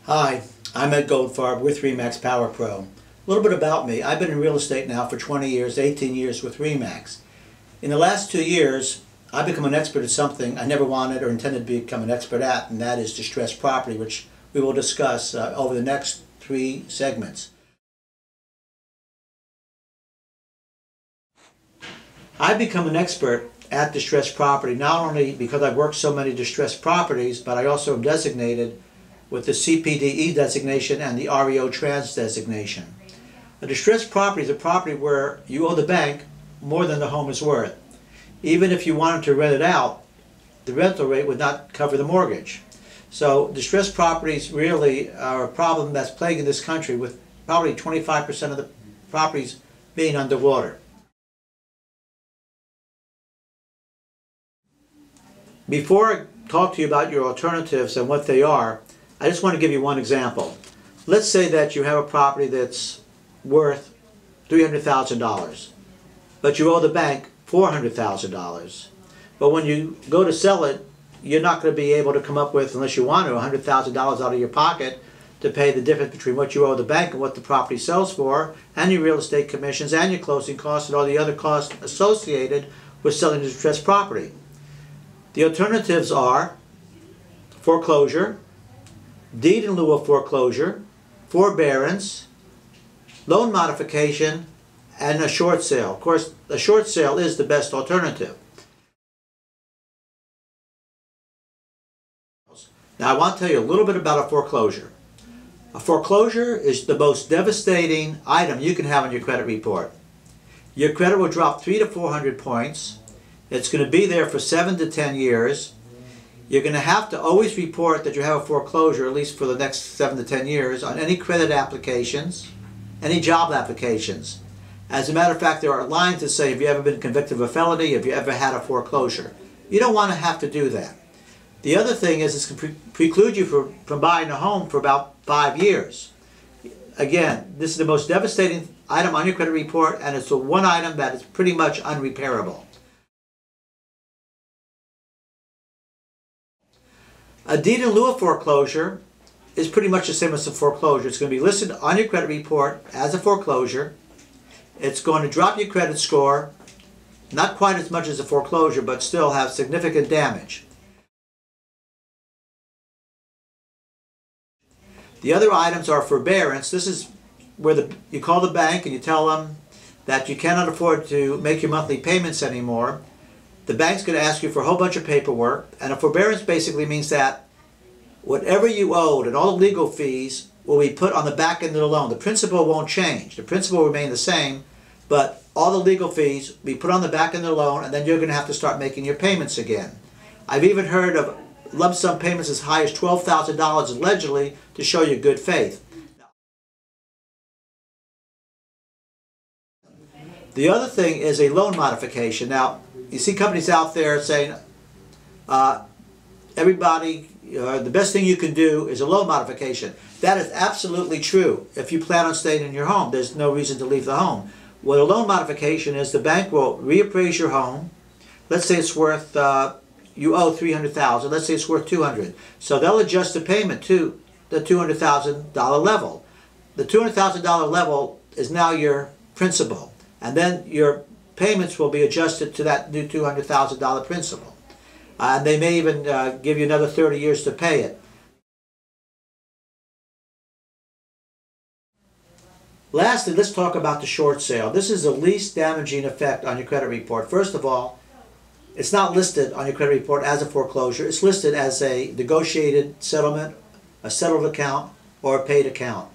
Hi, I'm Ed Goldfarb with RE/MAX Power Pro. A little bit about me. I've been in real estate now for 20 years, 18 years with RE/MAX. In the last 2 years, I've become an expert at something I never wanted or intended to become an expert at, and that is distressed property, which we will discuss over the next 3 segments. I've become an expert at distressed property not only because I've worked so many distressed properties, but I also am designated with the CPDE designation and the REO Trans designation. A distressed property is a property where you owe the bank more than the home is worth. Even if you wanted to rent it out, the rental rate would not cover the mortgage. So distressed properties really are a problem that's plaguing this country, with probably 25% of the properties being underwater. Before I talk to you about your alternatives and what they are, I just want to give you one example. Let's say that you have a property that's worth $300,000, but you owe the bank $400,000. But when you go to sell it, you're not going to be able to come up with, unless you want to, $100,000 out of your pocket to pay the difference between what you owe the bank and what the property sells for, and your real estate commissions, and your closing costs, and all the other costs associated with selling a distressed property. The alternatives are foreclosure, deed in lieu of foreclosure, forbearance, loan modification, and a short sale. Of course, a short sale is the best alternative. Now I want to tell you a little bit about a foreclosure. A foreclosure is the most devastating item you can have on your credit report. Your credit will drop 300 to 400 points. It's going to be there for 7 to 10 years. You're going to have to always report that you have a foreclosure, at least for the next 7 to 10 years, on any credit applications, any job applications. As a matter of fact, there are lines that say, have you ever been convicted of a felony? Have you ever had a foreclosure? You don't want to have to do that. The other thing is it's going to preclude you from buying a home for about 5 years. Again, this is the most devastating item on your credit report, and it's the one item that is pretty much unrepairable. A deed in lieu of foreclosure is pretty much the same as a foreclosure. It's going to be listed on your credit report as a foreclosure. It's going to drop your credit score, not quite as much as a foreclosure, but still have significant damage. The other items are forbearance. This is where you call the bank and you tell them that you cannot afford to make your monthly payments anymore. The bank's going to ask you for a whole bunch of paperwork, and a forbearance basically means that whatever you owed and all the legal fees will be put on the back end of the loan. The principal won't change. The principal will remain the same, but all the legal fees will be put on the back end of the loan, and then you're going to have to start making your payments again. I've even heard of lump sum payments as high as $12,000 allegedly to show your good faith. The other thing is a loan modification. Now, you see companies out there saying, everybody, the best thing you can do is a loan modification. That is absolutely true. If you plan on staying in your home, there's no reason to leave the home. What a loan modification is, the bank will reappraise your home. Let's say it's worth, you owe $300,000. Let's say it's worth $200,000. So they'll adjust the payment to the $200,000 level. The $200,000 level is now your principal, and then your payments will be adjusted to that new $200,000 principal. And they may even give you another 30 years to pay it. Lastly, let's talk about the short sale. This is the least damaging effect on your credit report. First of all, it's not listed on your credit report as a foreclosure. It's listed as a negotiated settlement, a settled account, or a paid account.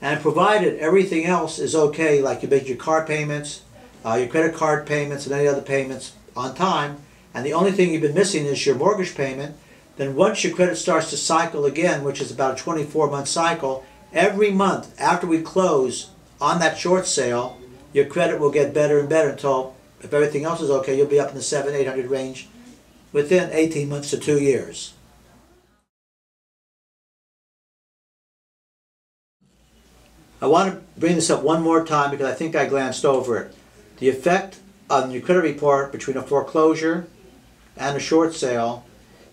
And provided everything else is okay, like you make your car payments, your credit card payments, and any other payments on time, and the only thing you've been missing is your mortgage payment, then once your credit starts to cycle again, which is about a 24-month cycle, every month after we close on that short sale, your credit will get better and better until, if everything else is okay, you'll be up in the 700-800 range within 18 months to 2 years. I want to bring this up one more time because I think I glanced over it. The effect on your credit report between a foreclosure and a short sale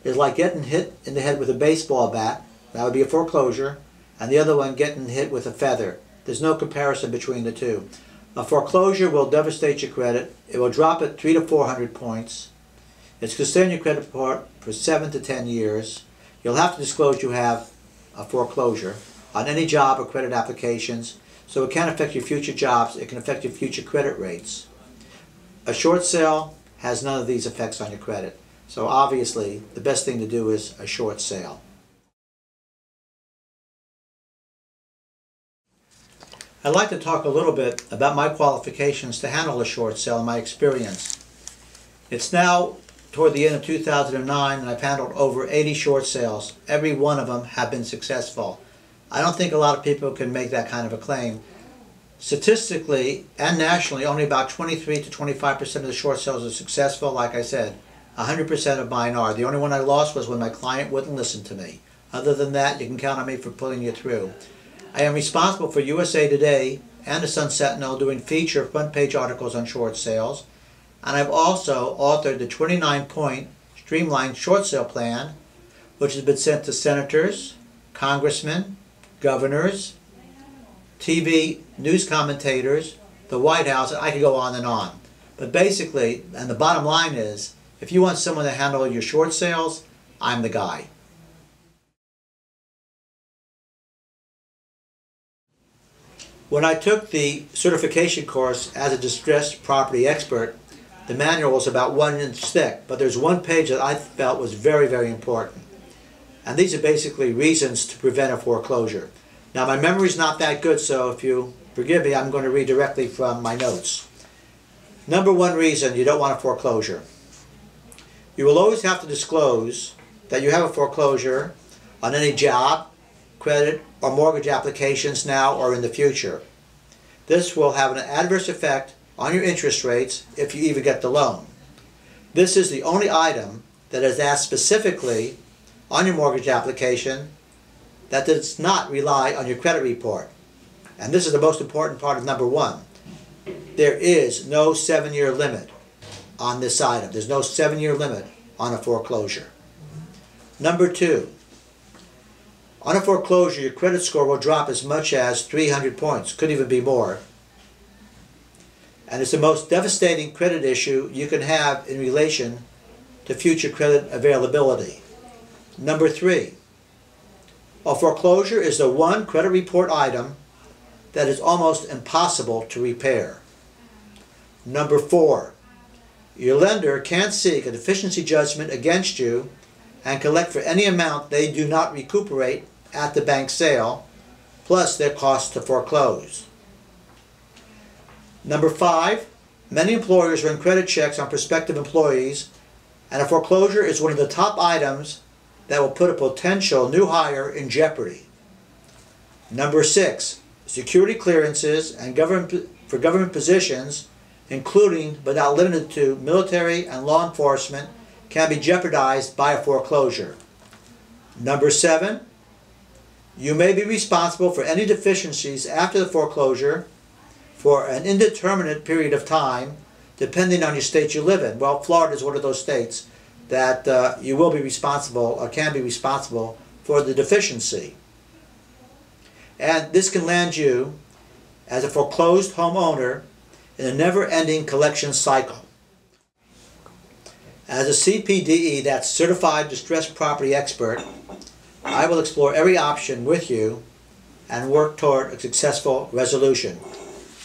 is like getting hit in the head with a baseball bat that would be a foreclosure, and the other one getting hit with a feather. There's no comparison between the two. A foreclosure will devastate your credit. It will drop it 300 to 400 points. It's going to stay on your credit report for 7 to 10 years. You'll have to disclose you have a foreclosure on any job or credit applications, so it can affect your future jobs. It can affect your future credit rates. A short sale has none of these effects on your credit. So obviously, the best thing to do is a short sale. I'd like to talk a little bit about my qualifications to handle a short sale and my experience. It's now toward the end of 2009 and I've handled over 80 short sales. Every one of them have been successful. I don't think a lot of people can make that kind of a claim. Statistically and nationally, only about 23 to 25% of the short sales are successful. Like I said, 100% of mine are. The only one I lost was when my client wouldn't listen to me. Other than that, you can count on me for pulling you through. I am responsible for USA Today and the Sun Sentinel doing feature front page articles on short sales. And I've also authored the 29-point streamlined short sale plan, which has been sent to senators, congressmen, governors, TV news commentators, the White House, and I could go on and on. But basically, and the bottom line is, if you want someone to handle your short sales, I'm the guy. When I took the certification course as a distressed property expert, the manual was about 1 inch thick, but there's one page that I felt was very, very important. And these are basically reasons to prevent a foreclosure. Now my memory's not that good, so if you forgive me, I'm going to read directly from my notes. Number one reason you don't want a foreclosure. You will always have to disclose that you have a foreclosure on any job, credit, or mortgage applications now or in the future. This will have an adverse effect on your interest rates if you even get the loan. This is the only item that is asked specifically on your mortgage application that does not rely on your credit report. And this is the most important part of number one. There is no 7-year limit on this item. There's no 7-year limit on a foreclosure. Number two, on a foreclosure, your credit score will drop as much as 300 points, could even be more. And it's the most devastating credit issue you can have in relation to future credit availability. Number three, a foreclosure is the one credit report item that is almost impossible to repair. Number four, your lender can't seek a deficiency judgment against you and collect for any amount they do not recuperate at the bank sale, plus their cost to foreclose. Number five, many employers run credit checks on prospective employees, and a foreclosure is one of the top items that will put a potential new hire in jeopardy. Number six, security clearances and for government positions, including but not limited to military and law enforcement, can be jeopardized by a foreclosure. Number seven, you may be responsible for any deficiencies after the foreclosure for an indeterminate period of time, depending on your state you live in. Well, Florida is one of those states that you will be responsible or can be responsible for the deficiency. And this can land you as a foreclosed homeowner in a never-ending collection cycle. As a CPDE, that's Certified Distressed Property Expert, I will explore every option with you and work toward a successful resolution.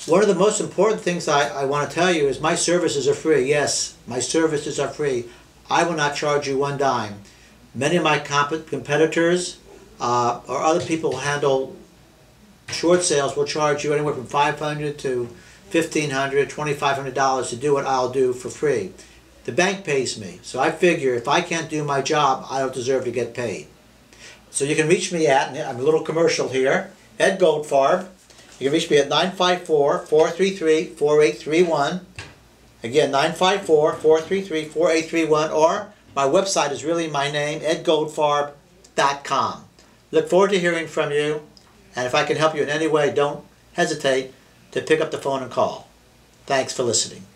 One of the most important things I want to tell you is my services are free. Yes, my services are free. I will not charge you one dime. Many of my competitors or other people who handle short sales will charge you anywhere from $500 to $1,500, $2,500 to do what I'll do for free. The bank pays me, so I figure if I can't do my job, I don't deserve to get paid. So you can reach me at, I'm a little commercial here, Ed Goldfarb. You can reach me at 954-433-4831. Again, 954-433-4831, or my website is really my name, edgoldfarb.com. Look forward to hearing from you, and if I can help you in any way, don't hesitate to pick up the phone and call. Thanks for listening.